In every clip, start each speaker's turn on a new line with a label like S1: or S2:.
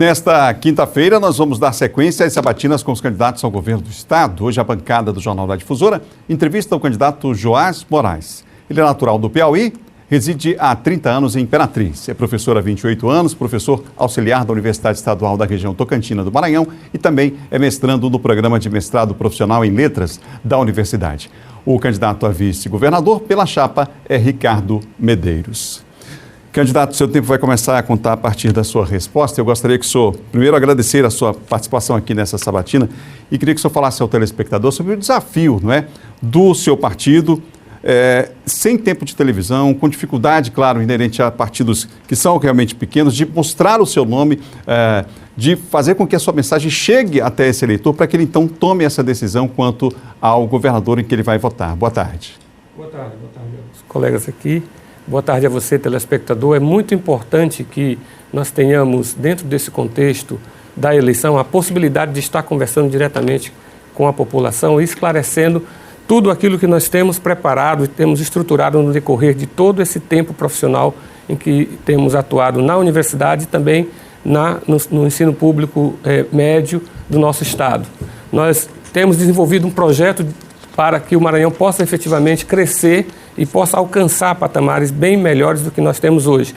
S1: Nesta quinta-feira, nós vamos dar sequência às sabatinas com os candidatos ao governo do Estado. Hoje, a bancada do Jornal da Difusora entrevista o candidato Joás Moraes. Ele é natural do Piauí, reside há 30 anos em Imperatriz. É professor há 28 anos, professor auxiliar da Universidade Estadual da região Tocantina do Maranhão e também é mestrando no programa de mestrado profissional em letras da universidade. O candidato a vice-governador pela chapa é Ricardo Medeiros. Candidato, seu tempo vai começar a contar a partir da sua resposta. Eu gostaria que o senhor, primeiro, agradecer a sua participação aqui nessa sabatina e queria que o senhor falasse ao telespectador sobre o desafio, não é, do seu partido, sem tempo de televisão, com dificuldade, claro, inerente a partidos que são realmente pequenos, de mostrar o seu nome, de fazer com que a sua mensagem chegue até esse eleitor para que ele então tome essa decisão quanto ao governador em que ele vai votar. Boa tarde.
S2: Boa tarde, meus colegas aqui. Boa tarde a você, telespectador. É muito importante que nós tenhamos, dentro desse contexto da eleição, a possibilidade de estar conversando diretamente com a população e esclarecendo tudo aquilo que nós temos preparado e temos estruturado no decorrer de todo esse tempo profissional em que temos atuado na universidade e também no ensino público médio do nosso estado. Nós temos desenvolvido um projeto para que o Maranhão possa efetivamente crescer e possa alcançar patamares bem melhores do que nós temos hoje.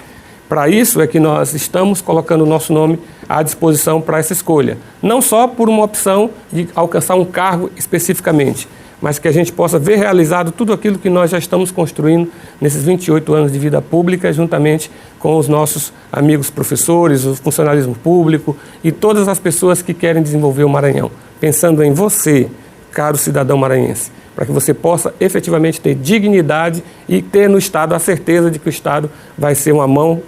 S2: Para isso é que nós estamos colocando o nosso nome à disposição para essa escolha. Não só por uma opção de alcançar um cargo especificamente, mas que a gente possa ver realizado tudo aquilo que nós já estamos construindo nesses 28 anos de vida pública, juntamente com os nossos amigos professores, o funcionalismo público e todas as pessoas que querem desenvolver o Maranhão. Pensando em você, caro cidadão maranhense, para que você possa efetivamente ter dignidade e ter no Estado a certeza de que o Estado vai ser uma mão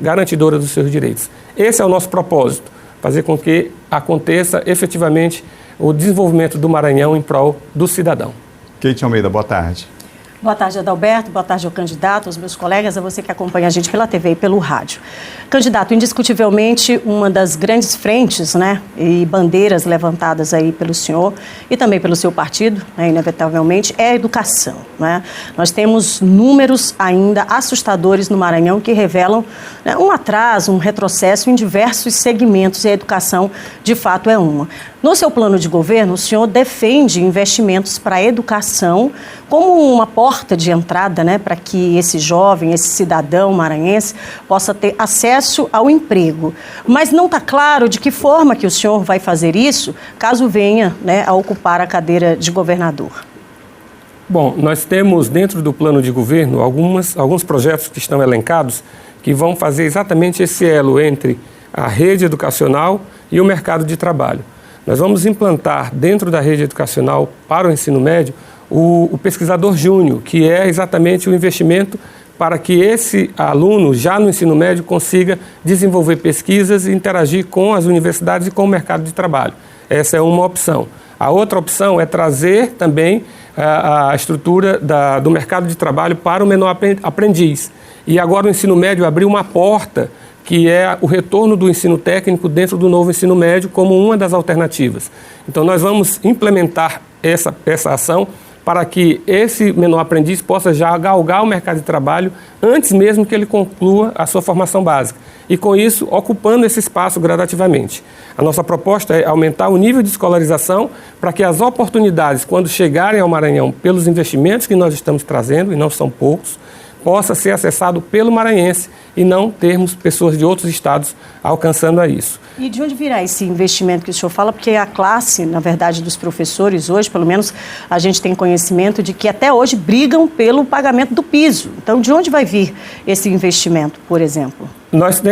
S2: garantidora dos seus direitos. Esse é o nosso propósito, fazer com que aconteça efetivamente o desenvolvimento do Maranhão em prol do cidadão.
S1: Kate Almeida, boa tarde.
S3: Boa tarde, Adalberto. Boa tarde ao candidato, aos meus colegas, a você que acompanha a gente pela TV e pelo rádio. Candidato, indiscutivelmente, uma das grandes frentes, e bandeiras levantadas aí pelo senhor e também pelo seu partido, inevitavelmente, é a educação, Nós temos números ainda assustadores no Maranhão que revelam um atraso, um retrocesso em diversos segmentos e a educação, de fato, é uma. No seu plano de governo, o senhor defende investimentos para a educação como uma porta de entrada, para que esse jovem, esse cidadão maranhense possa ter acesso ao emprego. Mas não está claro de que forma que o senhor vai fazer isso, caso venha a ocupar a cadeira de governador.
S2: Bom, nós temos dentro do plano de governo alguns projetos que estão elencados que vão fazer exatamente esse elo entre a rede educacional e o mercado de trabalho. Nós vamos implantar dentro da rede educacional para o ensino médio o pesquisador júnior, que é exatamente o investimento para que esse aluno, já no ensino médio, consiga desenvolver pesquisas e interagir com as universidades e com o mercado de trabalho. Essa é uma opção. A outra opção é trazer também a estrutura do mercado de trabalho para o menor aprendiz. E agora o ensino médio abriu uma porta que é o retorno do ensino técnico dentro do novo ensino médio como uma das alternativas. Então, nós vamos implementar essa ação para que esse menor aprendiz possa já galgar o mercado de trabalho antes mesmo que ele conclua a sua formação básica. E, com isso, ocupando esse espaço gradativamente. A nossa proposta é aumentar o nível de escolarização para que as oportunidades, quando chegarem ao Maranhão pelos investimentos que nós estamos trazendo, e não são poucos, possa ser acessado pelo maranhense e não termos pessoas de outros estados alcançando a isso.
S3: E de onde virá esse investimento que o senhor fala? Porque a classe, na verdade, dos professores hoje, pelo menos a gente tem conhecimento de que até hoje brigam pelo pagamento do piso. Então, de onde vai vir esse investimento, por exemplo?
S2: Nós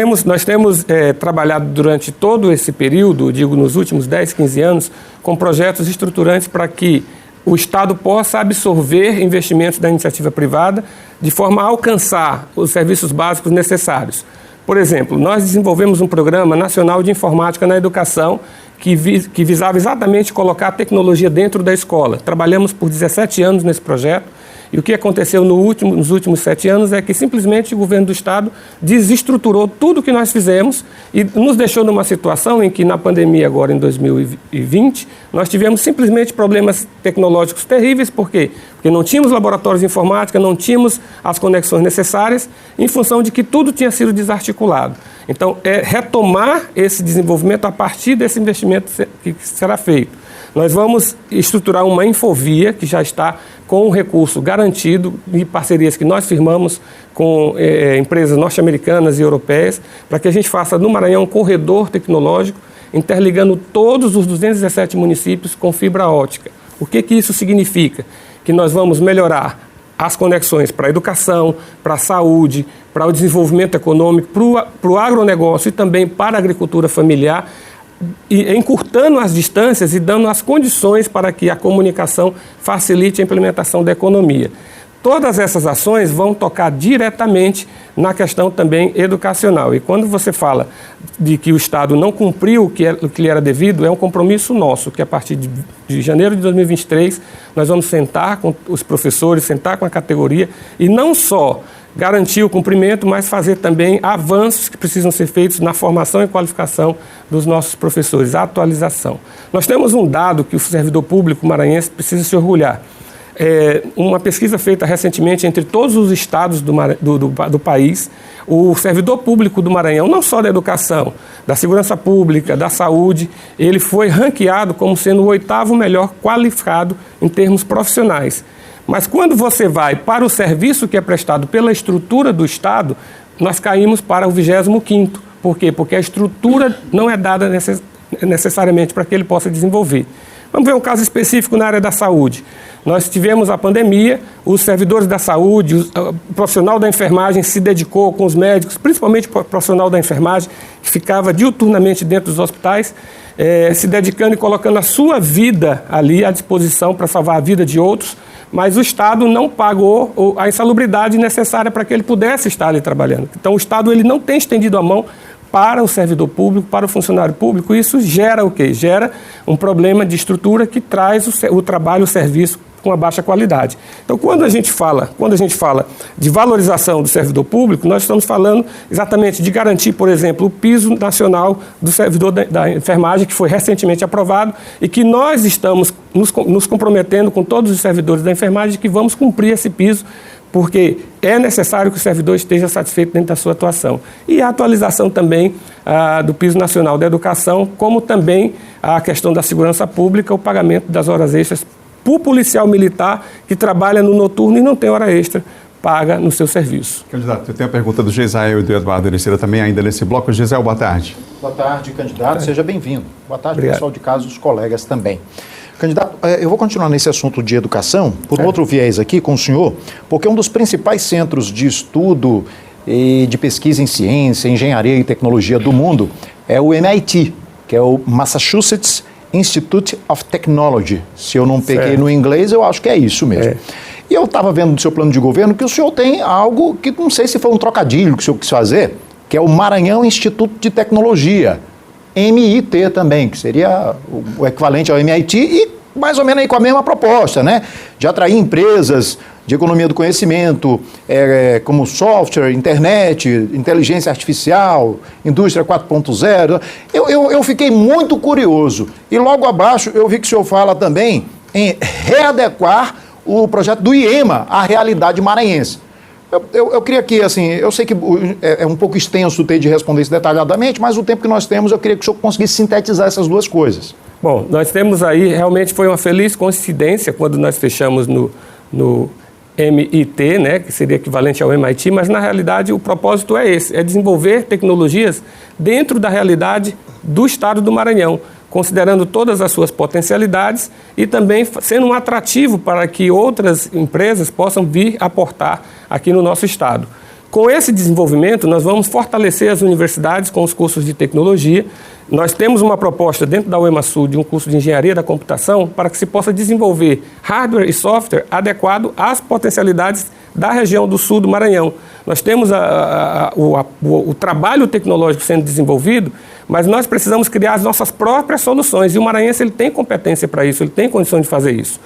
S2: temos trabalhado durante todo esse período, nos últimos 10, 15 anos, com projetos estruturantes para que o Estado possa absorver investimentos da iniciativa privada de forma a alcançar os serviços básicos necessários. Por exemplo, nós desenvolvemos um programa nacional de informática na educação que visava exatamente colocar a tecnologia dentro da escola. Trabalhamos por 17 anos nesse projeto E o que aconteceu nos últimos 7 anos é que simplesmente o governo do Estado desestruturou tudo o que nós fizemos e nos deixou numa situação em que, na pandemia agora em 2020, nós tivemos simplesmente problemas tecnológicos terríveis. Por quê? Porque não tínhamos laboratórios de informática, não tínhamos as conexões necessárias, em função de que tudo tinha sido desarticulado. Então, é retomar esse desenvolvimento a partir desse investimento que será feito. Nós vamos estruturar uma infovia que já está com o recurso garantido e parcerias que nós firmamos com empresas norte-americanas e europeias, para que a gente faça no Maranhão um corredor tecnológico interligando todos os 217 municípios com fibra ótica. O que isso significa? Que nós vamos melhorar as conexões para a educação, para a saúde, para o desenvolvimento econômico, para o agronegócio e também para a agricultura familiar, e encurtando as distâncias e dando as condições para que a comunicação facilite a implementação da economia. Todas essas ações vão tocar diretamente na questão também educacional. E quando você fala de que o Estado não cumpriu o que lhe era devido, é um compromisso nosso, que a partir de janeiro de 2023 nós vamos sentar com os professores, sentar com a categoria e não só garantir o cumprimento, mas fazer também avanços que precisam ser feitos na formação e qualificação dos nossos professores, a atualização. Nós temos um dado que o servidor público maranhense precisa se orgulhar. Uma pesquisa feita recentemente entre todos os estados do país, o servidor público do Maranhão, não só da educação, da segurança pública, da saúde, ele foi ranqueado como sendo o 8º melhor qualificado em termos profissionais. Mas quando você vai para o serviço que é prestado pela estrutura do Estado, nós caímos para o 25º. Por quê? Porque a estrutura não é dada necessariamente para que ele possa desenvolver. Vamos ver um caso específico na área da saúde. Nós tivemos a pandemia, os servidores da saúde, o profissional da enfermagem se dedicou com os médicos, principalmente o profissional da enfermagem, que ficava diuturnamente dentro dos hospitais, se dedicando e colocando a sua vida ali à disposição para salvar a vida de outros, mas o Estado não pagou a insalubridade necessária para que ele pudesse estar ali trabalhando. Então o Estado ele não tem estendido a mão para o servidor público, para o funcionário público. Isso gera o quê? Gera um problema de estrutura que traz o trabalho, o serviço com a baixa qualidade. Então, quando a gente fala de valorização do servidor público, nós estamos falando exatamente de garantir, por exemplo, o piso nacional do servidor da enfermagem, que foi recentemente aprovado e que nós estamos nos comprometendo com todos os servidores da enfermagem de que vamos cumprir esse piso, porque é necessário que o servidor esteja satisfeito dentro da sua atuação. E a atualização também do piso nacional da educação, como também a questão da segurança pública, o pagamento das horas extras para o policial militar que trabalha no noturno e não tem hora extra paga no seu serviço.
S1: Candidato, eu tenho a pergunta do Gesael e do Eduardo Ericeira também ainda nesse bloco. Gesael, boa tarde.
S4: Boa tarde, candidato. Seja bem-vindo. Boa tarde,
S2: Obrigado.
S4: Pessoal de casa, os colegas também. Candidato, eu vou continuar nesse assunto de educação, por um outro viés aqui com o senhor, porque um dos principais centros de estudo e de pesquisa em ciência, engenharia e tecnologia do mundo é o MIT, que é o Massachusetts Institute of Technology. Se eu não peguei no inglês, eu acho que é isso mesmo. E eu estava vendo no seu plano de governo que o senhor tem algo que não sei se foi um trocadilho que o senhor quis fazer, que é o Maranhão Instituto de Tecnologia, MIT também, que seria o equivalente ao MIT e mais ou menos aí com a mesma proposta, né? De atrair empresas de economia do conhecimento, como software, internet, inteligência artificial, indústria 4.0. Eu fiquei muito curioso. E logo abaixo eu vi que o senhor fala também em readequar o projeto do IEMA à realidade maranhense. Eu queria que, assim, eu sei que é um pouco extenso ter de responder isso detalhadamente, mas o tempo que nós temos, eu queria que o senhor conseguisse sintetizar essas duas coisas.
S2: Bom, nós temos aí, realmente foi uma feliz coincidência quando nós fechamos no MIT, né, que seria equivalente ao MIT, mas na realidade o propósito é esse, é desenvolver tecnologias dentro da realidade do estado do Maranhão, considerando todas as suas potencialidades e também sendo um atrativo para que outras empresas possam vir aportar aqui no nosso estado. Com esse desenvolvimento, nós vamos fortalecer as universidades com os cursos de tecnologia. Nós temos uma proposta dentro da UEMASul de um curso de engenharia da computação para que se possa desenvolver hardware e software adequado às potencialidades da região do sul do Maranhão. Nós temos o trabalho tecnológico sendo desenvolvido, mas nós precisamos criar as nossas próprias soluções e o maranhense ele tem competência para isso, ele tem condições de fazer isso.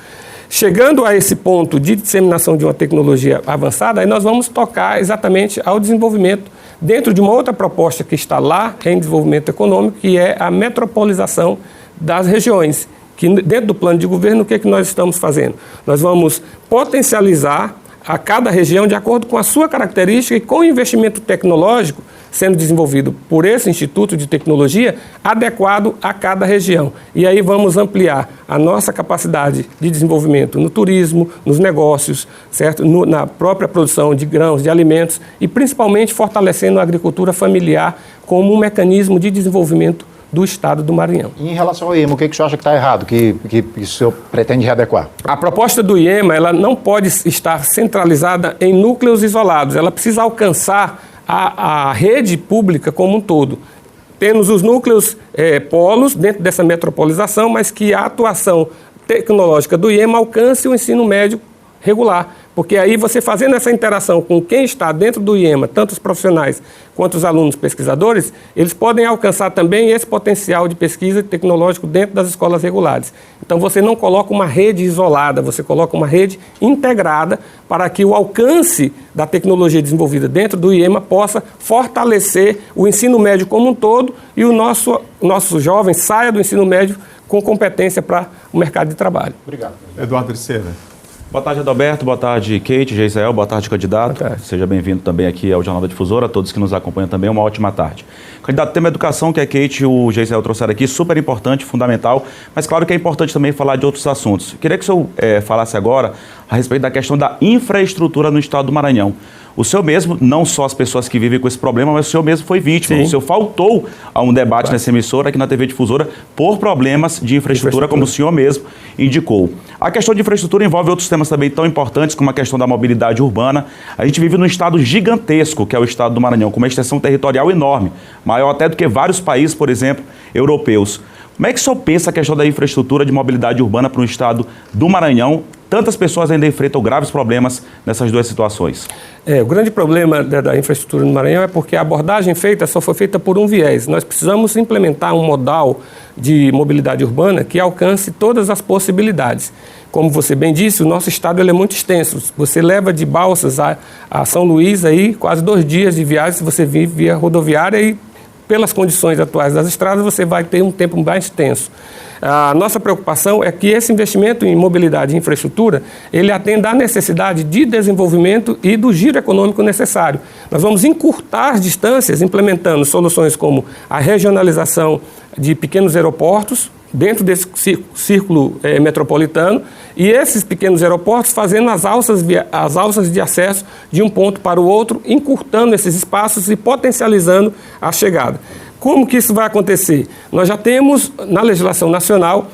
S2: Chegando a esse ponto de disseminação de uma tecnologia avançada, aí nós vamos tocar exatamente ao desenvolvimento dentro de uma outra proposta que está lá em desenvolvimento econômico, que é a metropolização das regiões. Que dentro do plano de governo, o que é que nós estamos fazendo? Nós vamos potencializar a cada região de acordo com a sua característica e com o investimento tecnológico sendo desenvolvido por esse Instituto de Tecnologia adequado a cada região. E aí vamos ampliar a nossa capacidade de desenvolvimento no turismo, nos negócios, certo? Na própria produção de grãos, de alimentos e principalmente fortalecendo a agricultura familiar como um mecanismo de desenvolvimento do Estado do Maranhão.
S4: E em relação ao IEMA, o que o senhor acha que está errado, que o senhor pretende readequar?
S2: A proposta do IEMA, ela não pode estar centralizada em núcleos isolados, ela precisa alcançar a rede pública como um todo. Temos os núcleos polos dentro dessa metropolização, mas que a atuação tecnológica do IEMA alcance o ensino médio regular. Porque aí você fazendo essa interação com quem está dentro do IEMA, tanto os profissionais quanto os alunos pesquisadores, eles podem alcançar também esse potencial de pesquisa tecnológico dentro das escolas regulares. Então você não coloca uma rede isolada, você coloca uma rede integrada para que o alcance da tecnologia desenvolvida dentro do IEMA possa fortalecer o ensino médio como um todo e o nosso jovem saia do ensino médio com competência para o mercado de trabalho.
S4: Obrigado.
S1: Eduardo Triceira.
S5: Boa tarde, Adalberto. Boa tarde, Kate, Geisel. Boa tarde, candidato.
S2: Boa tarde.
S5: Seja bem-vindo também aqui ao Jornal da Difusora. A todos que nos acompanham também, uma ótima tarde. Candidato, tema educação que a Kate e o Geisel trouxeram aqui, super importante, fundamental, mas claro que é importante também falar de outros assuntos. Queria que o senhor falasse agora a respeito da questão da infraestrutura no estado do Maranhão. O senhor mesmo, não só as pessoas que vivem com esse problema, mas o senhor mesmo foi vítima.
S2: Sim.
S5: O senhor faltou a um debate nessa emissora, aqui na TV Difusora, por problemas de infraestrutura, como o senhor mesmo indicou. A questão de infraestrutura envolve outros temas também tão importantes, como a questão da mobilidade urbana. A gente vive num estado gigantesco, que é o estado do Maranhão, com uma extensão territorial enorme, maior até do que vários países, por exemplo, europeus. Como é que o senhor pensa a questão da infraestrutura de mobilidade urbana para o estado do Maranhão? Tantas pessoas ainda enfrentam graves problemas nessas duas situações.
S2: O grande problema da infraestrutura no Maranhão é porque a abordagem feita só foi feita por um viés. Nós precisamos implementar um modal de mobilidade urbana que alcance todas as possibilidades. Como você bem disse, o nosso estado ele é muito extenso. Você leva de Balsas a São Luís aí quase 2 dias de viagem se você vir via rodoviária e pelas condições atuais das estradas, você vai ter um tempo mais extenso. A nossa preocupação é que esse investimento em mobilidade e infraestrutura, ele atenda à necessidade de desenvolvimento e do giro econômico necessário. Nós vamos encurtar distâncias implementando soluções como a regionalização de pequenos aeroportos, dentro desse círculo metropolitano, e esses pequenos aeroportos fazendo as alças de acesso de um ponto para o outro, encurtando esses espaços e potencializando a chegada. Como que isso vai acontecer? Nós já temos na legislação nacional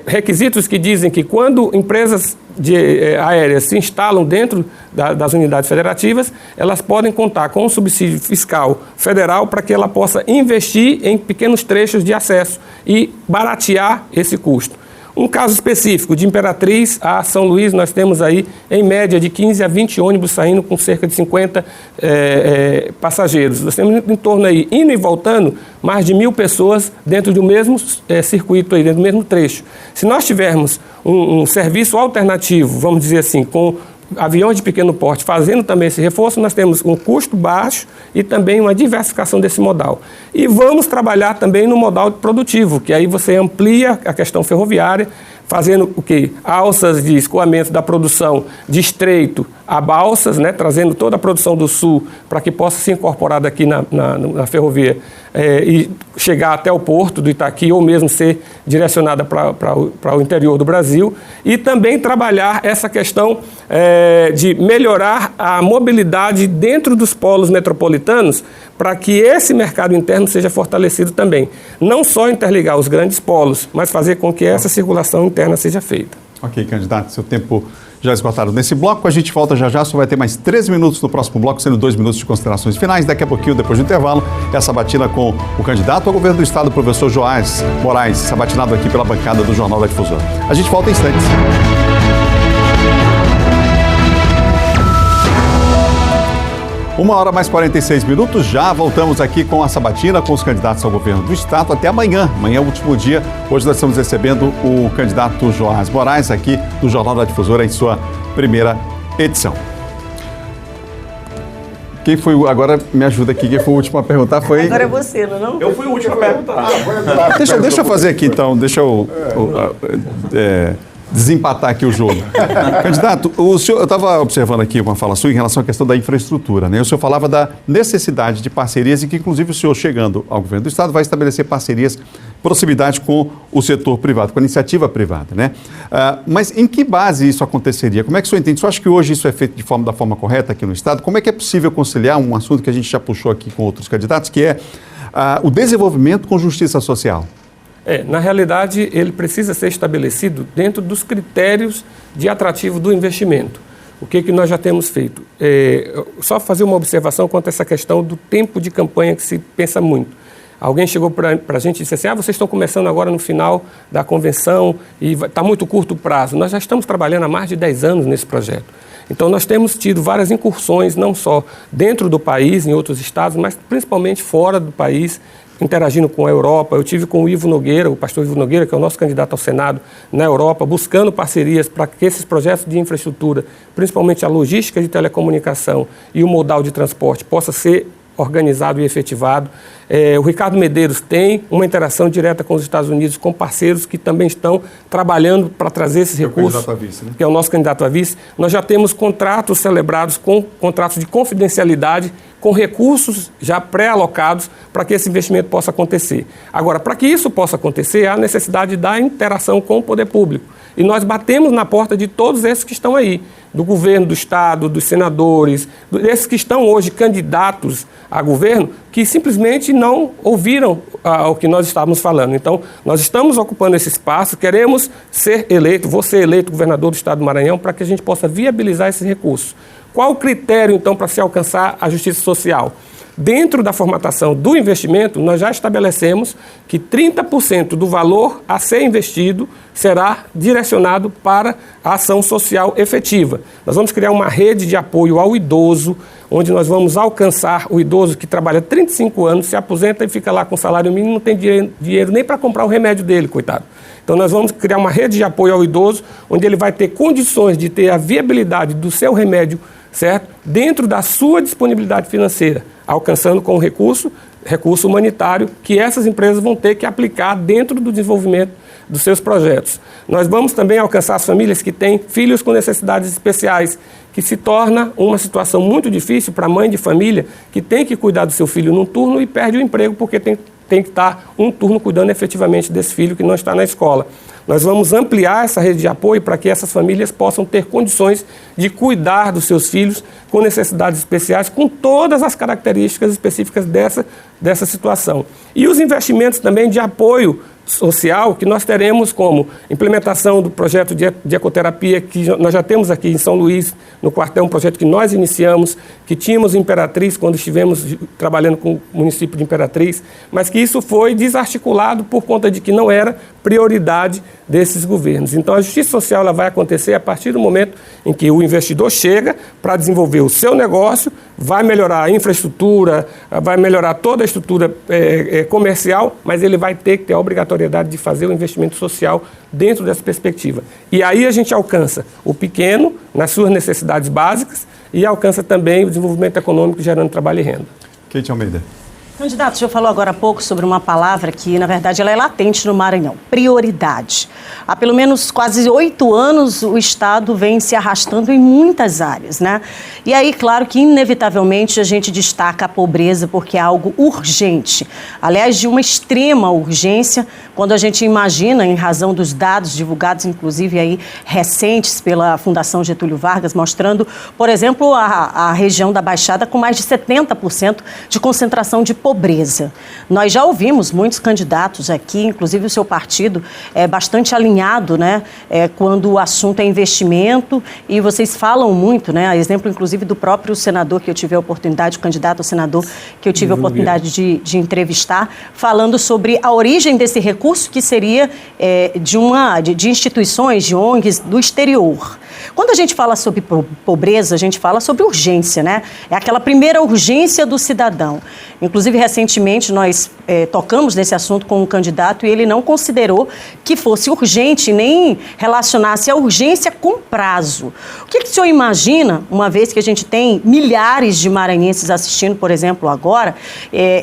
S2: requisitos que dizem que quando empresas aéreas se instalam dentro das unidades federativas, elas podem contar com um subsídio fiscal federal para que ela possa investir em pequenos trechos de acesso e baratear esse custo. Um caso específico, de Imperatriz a São Luís, nós temos aí, em média, de 15 a 20 ônibus saindo com cerca de 50 passageiros. Nós temos em torno aí, indo e voltando, mais de 1.000 pessoas dentro do mesmo circuito, aí, dentro do mesmo trecho. Se nós tivermos um serviço alternativo, vamos dizer assim, com aviões de pequeno porte fazendo também esse reforço, nós temos um custo baixo e também uma diversificação desse modal. E vamos trabalhar também no modal produtivo, que aí você amplia a questão ferroviária, fazendo o quê? Alças de escoamento da produção de estreito a balsas, né, trazendo toda a produção do sul para que possa ser incorporada aqui na ferrovia e chegar até o porto do Itaqui ou mesmo ser direcionada para o interior do Brasil, e também trabalhar essa questão de melhorar a mobilidade dentro dos polos metropolitanos para que esse mercado interno seja fortalecido também. Não só interligar os grandes polos, mas fazer com que essa circulação interna seja feita.
S1: Ok, candidato, seu tempo já esgotado nesse bloco. A gente volta já, só vai ter mais 13 minutos no próximo bloco, sendo 2 minutos de considerações finais. Daqui a pouquinho, depois do intervalo, essa sabatina com o candidato ao governo do estado, professor Joás Moraes, sabatinado aqui pela bancada do Jornal da Difusora. A gente volta em instantes. 1h mais 46, já voltamos aqui com a sabatina com os candidatos ao governo do estado até amanhã. Amanhã é o último dia. Hoje nós estamos recebendo o candidato Joás Moraes aqui do Jornal da Difusora em sua primeira edição. Quem foi, agora me ajuda aqui, quem foi o último a perguntar foi...
S3: Agora é você, não é?
S5: Eu fui o último a perguntar.
S1: Deixa eu fazer aqui então, deixa eu desempatar aqui o jogo. Candidato, o senhor, eu estava observando aqui uma fala sua em relação à questão da infraestrutura, né? O senhor falava da necessidade de parcerias e que, inclusive, o senhor, chegando ao governo do estado, vai estabelecer parcerias, proximidade com o setor privado, com a iniciativa privada, né? Mas em que base isso aconteceria? Como é que o senhor entende? O senhor acha que hoje isso é feito da forma correta aqui no estado? Como é que é possível conciliar um assunto que a gente já puxou aqui com outros candidatos, que é o desenvolvimento com justiça social?
S2: Na realidade, ele precisa ser estabelecido dentro dos critérios de atrativo do investimento. O que nós já temos feito? Só fazer uma observação quanto a essa questão do tempo de campanha que se pensa muito. Alguém chegou para a gente e disse assim, vocês estão começando agora no final da convenção e está muito curto o prazo. Nós já estamos trabalhando há mais de 10 anos nesse projeto. Então, nós temos tido várias incursões, não só dentro do país, em outros estados, mas principalmente fora do país, interagindo com a Europa. Eu tive com o Ivo Nogueira, o pastor Ivo Nogueira, que é o nosso candidato ao Senado na Europa, buscando parcerias para que esses projetos de infraestrutura, principalmente a logística de telecomunicação e o modal de transporte, possa ser organizado e efetivado. O Ricardo Medeiros tem uma interação direta com os Estados Unidos, com parceiros que também estão trabalhando para trazer esses recursos, que é o nosso candidato a vice. Nós já temos contratos celebrados com contratos de confidencialidade, com recursos já pré-alocados para que esse investimento possa acontecer. Agora, para que isso possa acontecer, há necessidade da interação com o poder público. E nós batemos na porta de todos esses que estão aí, do governo do estado, dos senadores, desses que estão hoje candidatos a governo, que simplesmente não ouviram o que nós estávamos falando. Então, nós estamos ocupando esse espaço, queremos ser eleito, vou ser eleito governador do estado do Maranhão, para que a gente possa viabilizar esses recursos. Qual o critério, então, para se alcançar a justiça social? Dentro da formatação do investimento, nós já estabelecemos que 30% do valor a ser investido será direcionado para a ação social efetiva. Nós vamos criar uma rede de apoio ao idoso, onde nós vamos alcançar o idoso que trabalha 35 anos, se aposenta e fica lá com salário mínimo, não tem dinheiro nem para comprar o remédio dele, coitado. Então, nós vamos criar uma rede de apoio ao idoso, onde ele vai ter condições de ter a viabilidade do seu remédio, certo? Dentro da sua disponibilidade financeira, alcançando com o recurso humanitário que essas empresas vão ter que aplicar dentro do desenvolvimento dos seus projetos. Nós vamos também alcançar as famílias que têm filhos com necessidades especiais, que se torna uma situação muito difícil para a mãe de família que tem que cuidar do seu filho num turno e perde o emprego porque tem que estar um turno cuidando efetivamente desse filho que não está na escola. Nós vamos ampliar essa rede de apoio para que essas famílias possam ter condições de cuidar dos seus filhos com necessidades especiais, com todas as características específicas dessa situação. E os investimentos também de apoio social que nós teremos como implementação do projeto de ecoterapia que nós já temos aqui em São Luís, no quartel, um projeto que nós iniciamos, que tínhamos em Imperatriz quando estivemos trabalhando com o município de Imperatriz, mas que isso foi desarticulado por conta de que não era prioridade desses governos. Então, a justiça social ela vai acontecer a partir do momento em que o investidor chega para desenvolver o seu negócio, vai melhorar a infraestrutura, vai melhorar toda a estrutura comercial, mas ele vai ter que ter a obrigatoriedade de fazer o investimento social dentro dessa perspectiva. E aí a gente alcança o pequeno nas suas necessidades básicas e alcança também o desenvolvimento econômico gerando trabalho e renda.
S1: Kate Almeida.
S3: Candidato, o senhor falou agora há pouco sobre uma palavra que, na verdade, ela é latente no Maranhão, prioridade. Há pelo menos quase 8 anos o Estado vem se arrastando em muitas áreas, né? E aí, claro que, inevitavelmente, a gente destaca a pobreza porque é algo urgente. Aliás, de uma extrema urgência, quando a gente imagina, em razão dos dados divulgados, inclusive aí recentes pela Fundação Getúlio Vargas, mostrando, por exemplo, a região da Baixada com mais de 70% de concentração de pobreza. Nós já ouvimos muitos candidatos aqui, inclusive o seu partido é bastante alinhado, né, quando o assunto é investimento, e vocês falam muito, né, a exemplo inclusive do próprio senador que eu tive a oportunidade, o candidato a senador que eu tive a oportunidade de entrevistar, falando sobre a origem desse recurso, que seria de instituições, de ONGs do exterior. Quando a gente fala sobre pobreza, a gente fala sobre urgência, né? É aquela primeira urgência do cidadão. Inclusive, recentemente, nós tocamos nesse assunto com um candidato e ele não considerou que fosse urgente, nem relacionasse a urgência com prazo. O que o senhor imagina, uma vez que a gente tem milhares de maranhenses assistindo, por exemplo, agora,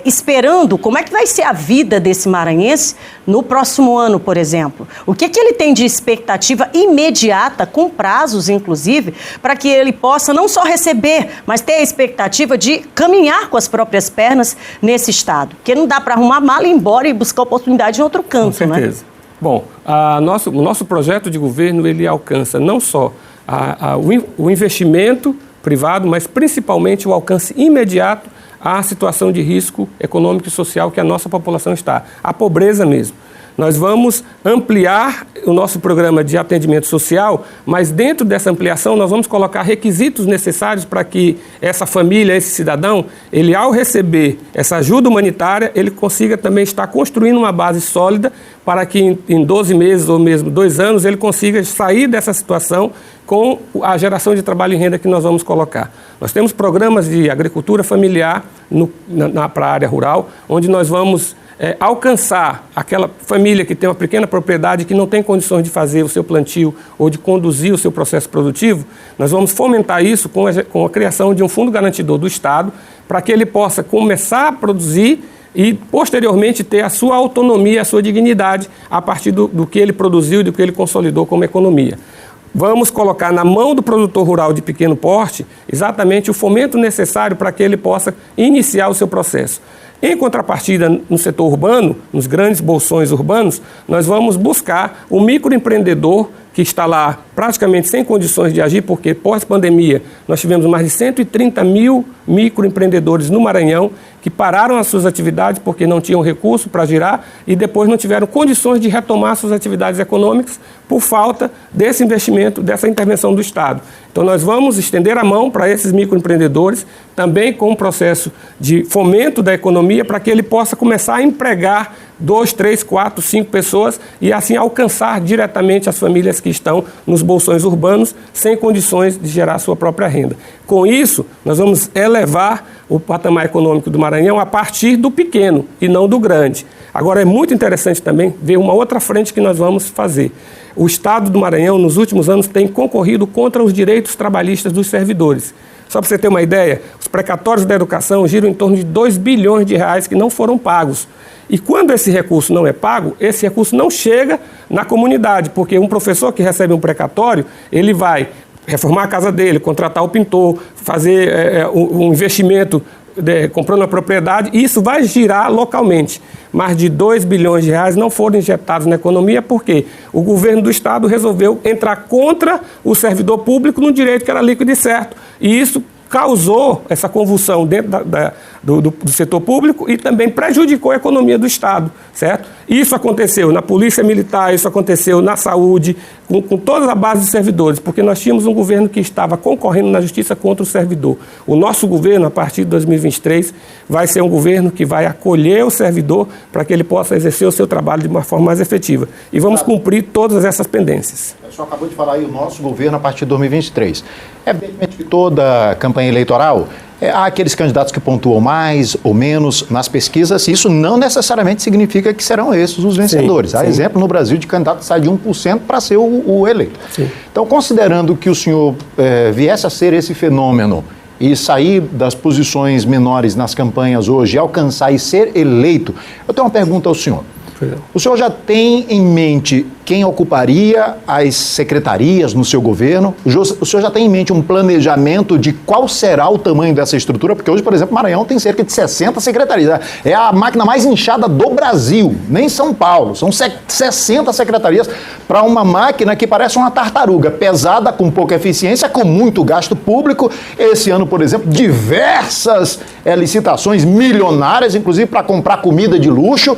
S3: esperando como é que vai ser a vida desse maranhense no próximo ano, por exemplo? O que ele tem de expectativa imediata, com prazos, inclusive, para que ele possa não só receber, mas ter a expectativa de caminhar com as próprias pernas nesse estado? Porque não dá para arrumar mala e ir embora e buscar oportunidade em outro canto,
S2: com certeza, né? Bom, o nosso projeto de governo, ele alcança não só o investimento privado, mas principalmente o alcance imediato à situação de risco econômico e social que a nossa população está, a pobreza mesmo. Nós vamos ampliar o nosso programa de atendimento social, mas dentro dessa ampliação nós vamos colocar requisitos necessários para que essa família, esse cidadão, ele ao receber essa ajuda humanitária, ele consiga também estar construindo uma base sólida para que em 12 meses ou mesmo 2 anos ele consiga sair dessa situação com a geração de trabalho e renda que nós vamos colocar. Nós temos programas de agricultura familiar para a área rural, onde nós vamos alcançar aquela família que tem uma pequena propriedade que não tem condições de fazer o seu plantio ou de conduzir o seu processo produtivo. Nós vamos fomentar isso com a criação de um fundo garantidor do Estado para que ele possa começar a produzir e, posteriormente, ter a sua autonomia, a sua dignidade a partir do que ele produziu e do que ele consolidou como economia. Vamos colocar na mão do produtor rural de pequeno porte exatamente o fomento necessário para que ele possa iniciar o seu processo. Em contrapartida, no setor urbano, nos grandes bolsões urbanos, nós vamos buscar o microempreendedor que está lá praticamente sem condições de agir, porque pós-pandemia nós tivemos mais de 130 mil microempreendedores no Maranhão que pararam as suas atividades porque não tinham recurso para girar e depois não tiveram condições de retomar suas atividades econômicas por falta desse investimento, dessa intervenção do Estado. Então nós vamos estender a mão para esses microempreendedores, também com um processo de fomento da economia para que ele possa começar a empregar 2, 3, 4, 5 pessoas e assim alcançar diretamente as famílias que estão nos bolsões urbanos sem condições de gerar sua própria renda. Com isso, nós vamos elevar o patamar econômico do Maranhão a partir do pequeno e não do grande. Agora, é muito interessante também ver uma outra frente que nós vamos fazer. O Estado do Maranhão, nos últimos anos, tem concorrido contra os direitos trabalhistas dos servidores. Só para você ter uma ideia, os precatórios da educação giram em torno de 2 bilhões de reais que não foram pagos. E quando esse recurso não é pago, esse recurso não chega na comunidade, porque um professor que recebe um precatório, ele vai reformar a casa dele, contratar o pintor, fazer um investimento comprando a propriedade, e isso vai girar localmente. Mais de 2 bilhões de reais não foram injetados na economia porque o governo do Estado resolveu entrar contra o servidor público no direito que era líquido e certo. E isso causou essa convulsão dentro do setor público e também prejudicou a economia do Estado, certo? Isso aconteceu na Polícia Militar, isso aconteceu na saúde, com toda a base de servidores, porque nós tínhamos um governo que estava concorrendo na justiça contra o servidor. O nosso governo, a partir de 2023, vai ser um governo que vai acolher o servidor para que ele possa exercer o seu trabalho de uma forma mais efetiva. E vamos cumprir todas essas pendências.
S4: O senhor acabou de falar aí o nosso governo a partir de 2023. Evidentemente que toda campanha eleitoral há aqueles candidatos que pontuam mais ou menos nas pesquisas, e isso não necessariamente significa que serão esses os vencedores. Há exemplo no Brasil de candidato que sai de 1% para ser o eleito. Sim. Então, considerando que o senhor viesse a ser esse fenômeno e sair das posições menores nas campanhas hoje, alcançar e ser eleito, eu tenho uma pergunta ao senhor. O senhor já tem em mente quem ocuparia as secretarias no seu governo? O senhor já tem em mente um planejamento de qual será o tamanho dessa estrutura? Porque hoje, por exemplo, Maranhão tem cerca de 60 secretarias. É a máquina mais inchada do Brasil, nem São Paulo. São 60 secretarias para uma máquina que parece uma tartaruga, pesada, com pouca eficiência, com muito gasto público. Esse ano, por exemplo, diversas licitações milionárias, inclusive para comprar comida de luxo.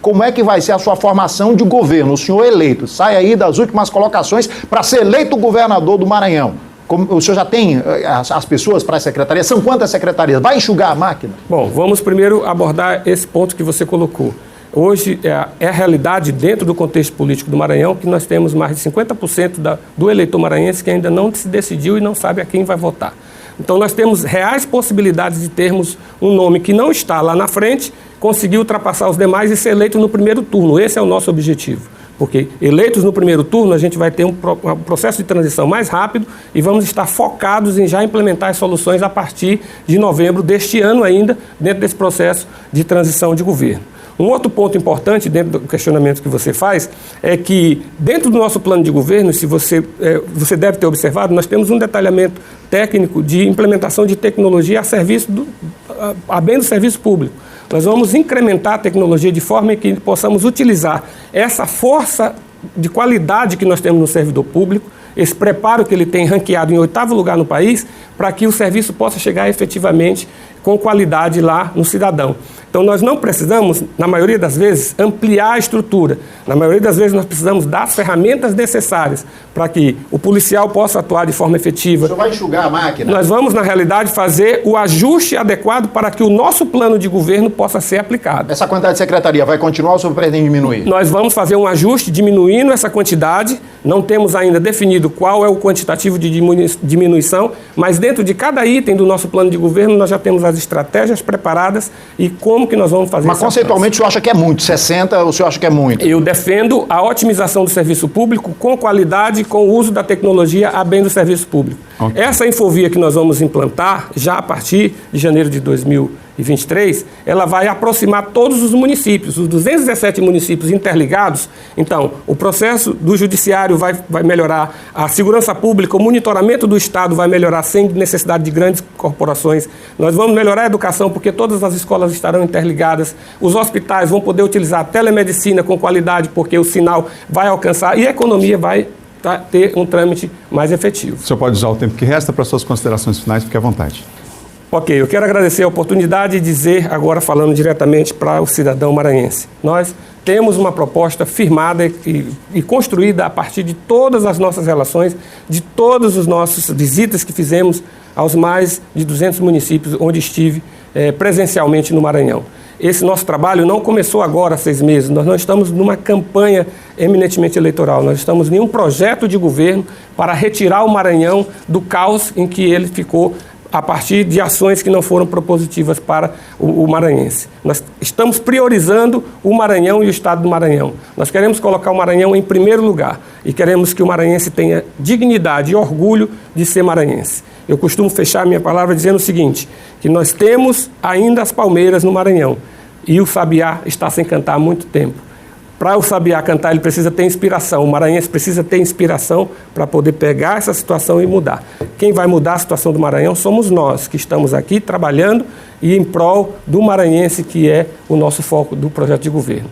S4: Como é que vai ser a sua formação de governo? O senhor eleito sai aí das últimas colocações para ser eleito governador do Maranhão. O senhor já tem as pessoas para a secretaria? São quantas secretarias? Vai enxugar a máquina?
S2: Bom, vamos primeiro abordar esse ponto que você colocou. Hoje é a realidade dentro do contexto político do Maranhão que nós temos mais de 50% do eleitor maranhense que ainda não se decidiu e não sabe a quem vai votar. Então nós temos reais possibilidades de termos um nome que não está lá na frente, conseguir ultrapassar os demais e ser eleito no primeiro turno. Esse é o nosso objetivo. Porque eleitos no primeiro turno, a gente vai ter um processo de transição mais rápido e vamos estar focados em já implementar as soluções a partir de novembro deste ano ainda, dentro desse processo de transição de governo. Um outro ponto importante dentro do questionamento que você faz é que dentro do nosso plano de governo, se você deve ter observado, nós temos um detalhamento técnico de implementação de tecnologia a bem do serviço público. Nós vamos incrementar a tecnologia de forma que possamos utilizar essa força de qualidade que nós temos no servidor público, esse preparo que ele tem ranqueado em 8º lugar no país, para que o serviço possa chegar efetivamente com qualidade lá no cidadão. Então nós não precisamos, na maioria das vezes, ampliar a estrutura. Na maioria das vezes nós precisamos dar as ferramentas necessárias para que o policial possa atuar de forma efetiva.
S4: O senhor vai enxugar a máquina?
S2: Nós vamos, na realidade, fazer o ajuste adequado para que o nosso plano de governo possa ser aplicado.
S4: Essa quantidade de secretaria vai continuar ou o senhor pretende diminuir?
S2: Nós vamos fazer um ajuste diminuindo essa quantidade. Não temos ainda definido qual é o quantitativo de diminuição, mas dentro de cada item do nosso plano de governo nós já temos as estratégias preparadas e como que nós vamos fazer.
S4: Mas conceitualmente o senhor acha que é muito? 60 o senhor acha que é muito?
S2: Eu defendo a otimização do serviço público com qualidade, com o uso da tecnologia a bem do serviço público. Okay. Essa infovia que nós vamos implantar já a partir de janeiro de 2023, ela vai aproximar todos os municípios, os 217 municípios interligados. Então, o processo do judiciário vai melhorar, a segurança pública, o monitoramento do Estado vai melhorar sem necessidade de grandes corporações. Nós vamos melhorar a educação porque todas as escolas estarão interligadas. Os hospitais vão poder utilizar a telemedicina com qualidade porque o sinal vai alcançar e a economia vai ter um trâmite mais efetivo.
S1: O senhor pode usar o tempo que resta para suas considerações finais, fique à vontade.
S2: Ok, eu quero agradecer a oportunidade de dizer, agora falando diretamente para o cidadão maranhense. Nós temos uma proposta firmada e construída a partir de todas as nossas relações, de todas as nossas visitas que fizemos aos mais de 200 municípios onde estive presencialmente no Maranhão. Esse nosso trabalho não começou agora há 6 meses, nós não estamos numa campanha eminentemente eleitoral, nós estamos em um projeto de governo para retirar o Maranhão do caos em que ele ficou a partir de ações que não foram propositivas para o maranhense. Nós estamos priorizando o Maranhão e o Estado do Maranhão. Nós queremos colocar o Maranhão em primeiro lugar e queremos que o maranhense tenha dignidade e orgulho de ser maranhense. Eu costumo fechar minha palavra dizendo o seguinte, que nós temos ainda as palmeiras no Maranhão e o sabiá está sem cantar há muito tempo. Para o sabiá cantar, ele precisa ter inspiração. O maranhense precisa ter inspiração para poder pegar essa situação e mudar. Quem vai mudar a situação do Maranhão somos nós, que estamos aqui trabalhando e em prol do maranhense, que é o nosso foco do projeto de governo.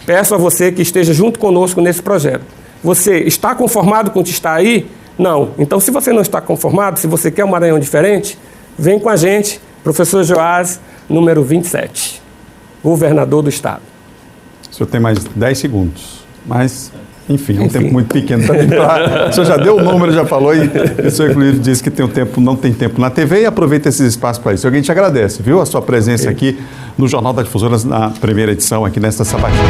S2: Peço a você que esteja junto conosco nesse projeto. Você está conformado com o que está aí? Não. Então, se você não está conformado, se você quer um Maranhão diferente, vem com a gente, professor Joás, número 27, governador do Estado.
S1: O senhor tem mais 10 segundos, mas, enfim, é um tempo muito pequeno também. O senhor já deu o número, já falou, e o senhor, inclusive, disse que tem não tem tempo na TV e aproveita esses espaços para isso. Alguém te agradece, viu, a sua presença aqui no Jornal da Difusora, na primeira edição, aqui nesta sabatina.